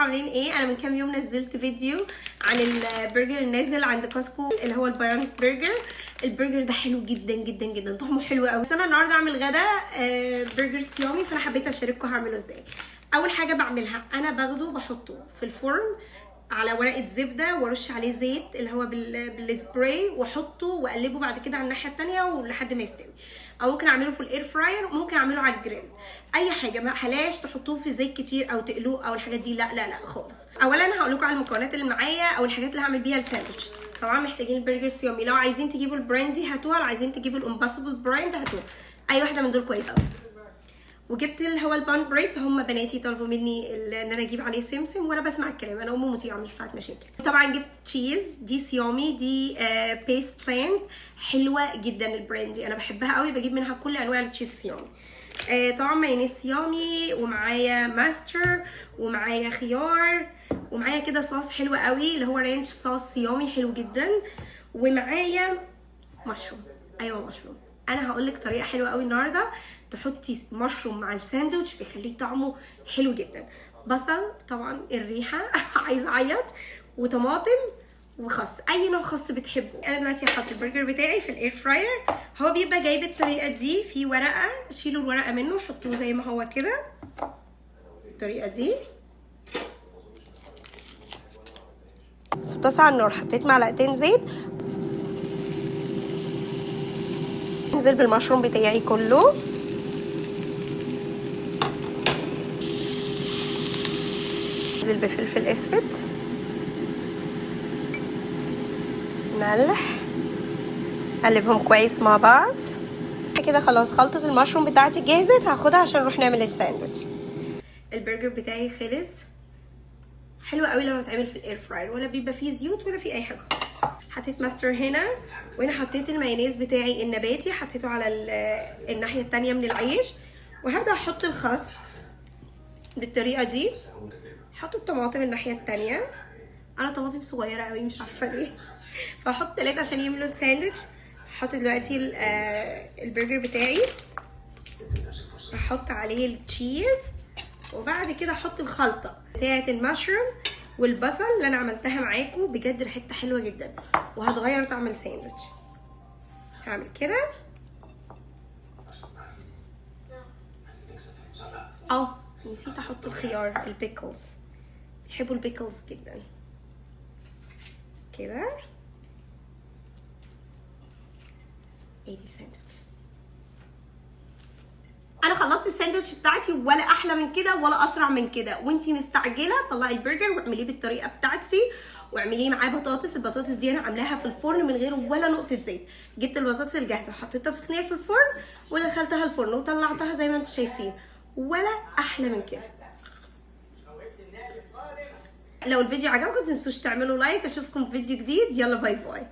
عاملين ايه؟ انا من كام يوم نزلت فيديو عن البرجر النازل عند كاسكو اللي هو البيانت برجر. البرجر ده حلو جدا جدا جدا، طعمه حلو قوي. بس انا النهارده اعمل غدا برجر صيامي، فانا حبيت اشارككم هعمله ازاي. اول حاجه بعملها انا باخده بحطه في الفرن على ورقه زبده وارش عليه زيت اللي هو بالسبراي واحطه واقلبه بعد كده على الناحيه الثانيه ولحد ما يستوي. او ممكن اعمله في الاير فراير وممكن اعمله على الجريل. اي حاجه، ما حلاش تحطوه في زيت كتير او تقلوه او الحاجات دي، لا لا لا خالص. اولا هقول لكم على المكونات اللي معايا او الحاجات اللي هعمل بيها الساندوتش. طبعا محتاجين البرجر صيامي، لو عايزين تجيبوا البراندي هاتوها، لو عايزين تجيبوا الامباسبل براند هاتوها، اي واحده من دول كويسه. وجبت اللي هو البان بريد، هم بناتي طلبوا مني ان انا اجيب عليه سمسم وانا بسمع الكلام، انا ام مطيعه مش بتاعت مشاكل. طبعا جبت تشيز، دي صيامي، دي بيس بلانت، حلوه جدا البراند دي، انا بحبها قوي، بجيب منها كل انواع التشيز صيامي. طبعا مايونيز صيامي، ومعايا ماستر، ومعايا خيار، ومعايا كده صوص حلو قوي اللي هو رانش صوص صيامي حلو جدا، ومعايا مشروم. ايوه مشروم. انا هقول لك طريقه حلوه قوي النهارده تحطي مشروم مع الساندوتش بيخليه طعمه حلو جدا. بصل، طبعا الريحه عايزه اعيط، وطماطم وخس، اي نوع خس بتحبه. انا دلوقتي هحط البرجر بتاعي في الاير فراير. هو بيبقى جايب الطريقه دي في ورقه، شيلوا الورقه منه حطوه زي ما هو كده الطريقه دي. في طاسه على النار حطيت معلقتين زيت، انزل بالمشروم بتاعي كله، انزل بفلفل اسود، ملح، قلبهم كويس مع بعض. كده خلاص خلطة المشروم بتاعتي جاهزت، هاخدها عشان نروح نعمل الساندوتش. البرجر بتاعي خلص. حلو قوي لما بتعمل في الاير فراير، ولا بيبقى فيه زيوت ولا فيه اي حاجه خالص. حطيت ماستر هنا، وهنا حطيت المايونيز بتاعي النباتي، حطيته على الناحيه التانية من العيش. وهبدا احط الخس بالطريقه دي، احط الطماطم الناحيه التانية. انا طماطم صغيره قوي مش عارفه ليه، فاحط 3 عشان يملوا الساندوتش. احط دلوقتي البرجر بتاعي، احط عليه التشيز، وبعد كده احط الخلطه بتاعه المشروم والبصل اللي انا عملتها معاكم. بجد ريحتها حلوه جدا وهتغير طعم الساندوتش. هعمل كده. نسيت احط الخيار، البيكلز، بيحبوا البيكلز جدا. كده ايه دي الساندوتش. انا خلصت الساندوتش بتاعتي، ولا احلى من كده ولا اسرع من كده. وانتي مستعجله طلعي البرجر واعمليه بالطريقه بتاعتي، واعمليه معاه بطاطس. البطاطس دي انا عاملاها في الفرن من غير ولا نقطه زيت. جبت البطاطس الجاهزه حطيتها في صينيه في الفرن ودخلتها الفرن وطلعتها زي ما انتم شايفين، ولا احلى من كده. لو الفيديو عجبكم متنسوش تعملوا لايك. اشوفكم في فيديو جديد، يلا باي باي.